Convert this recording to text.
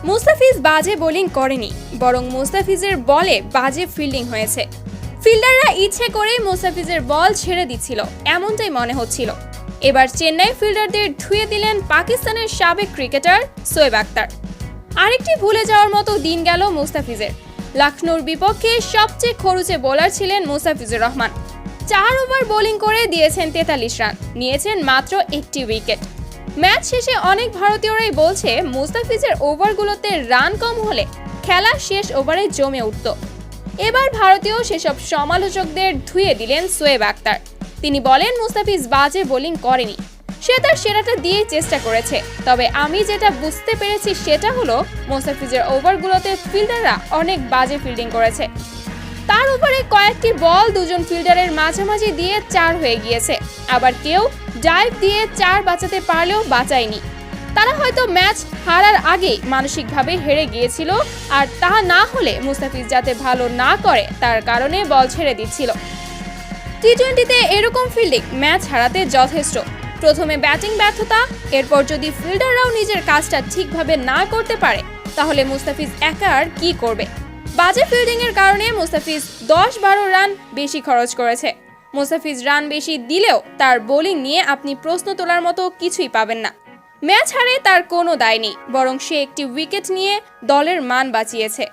মুস্তাফিজ বাজে বোলিং করেনি, বরং মুস্তাফিজের বলে বাজে ফিল্ডিং হয়েছে। ফিল্ডাররা ইচ্ছে করেই মুস্তাফিজের বল ছেড়ে দিচ্ছিল, এমনটাই মনে হচ্ছিল। এবার চেন্নাই ফিল্ডারদের ধুয়ে দিলেন পাকিস্তানের সাবেক ক্রিকেটার শোয়েব আখতার। আরেকটি ভুলে যাওয়ার মতো দিন গেল মুস্তাফিজের। লখনৌর বিপক্ষে সবচেয়ে খরুচে বোলার ছিলেন মুস্তাফিজুর রহমান। 4 ওভার বোলিং করে দিয়েছেন 43 রান, নিয়েছেন মাত্র একটি উইকেট। ম্যাচ শেষে অনেক ভারতীয়রাই বলছে মুস্তাফিজের ওভারগুলোতে রান কম হলে খেলা শেষ ওভারে জমে উঠত। এবার ভারতীয় সেসব সমালোচকদের ধুয়ে দিলেন শোয়েব আখতার। তিনি বলেন মুস্তাফিজ বাজে বোলিং করেনি, সে তার সেরাটা দিয়ে চেষ্টা করেছে। তবে আমি যেটা বুঝতে পেরেছি সেটা হলো মুস্তাফিজের ওভারগুলোতে ফিল্ডাররা অনেক বাজে ফিল্ডিং করেছে। তার উপরে কয়েকটি বল দুজন ফিল্ডারের মাঝামাঝি দিয়ে 4 হয়ে গিয়েছে, আবার কেউ ডাইভ দিয়ে 4 বাঁচাতে পারলেও বাঁচায়নি। তারা হয়তো ম্যাচ হারার আগেই মানসিকভাবে হেরে গিয়েছিল, আর তা না হলে মুস্তাফিজ যাতে ভালো না করে তার কারণে বল ছেড়ে দিচ্ছিল। টি-20তে এরকম ফিল্ডিং ম্যাচ হারাতে যথেষ্ট। প্রথমে ব্যাটিং ব্যর্থতা, এরপর যদি ফিল্ডাররাও নিজের কাজটা ঠিকভাবে না করতে পারে তাহলে মুস্তাফিজ একা আর কি করবে। বাজে ফিল্ডিং এর কারণে মুস্তাফিজ 10-12 রান বেশি খরচ করেছে। মুস্তাফিজ রান বেশি দিলেও তার বোলিং নিয়ে আপনি প্রশ্ন তোলার মতো কিছুই পাবেন না। ম্যাচ হারে তার কোনো দায় নেই, বরং সে একটি উইকেট নিয়ে দলের মান বাঁচিয়েছে।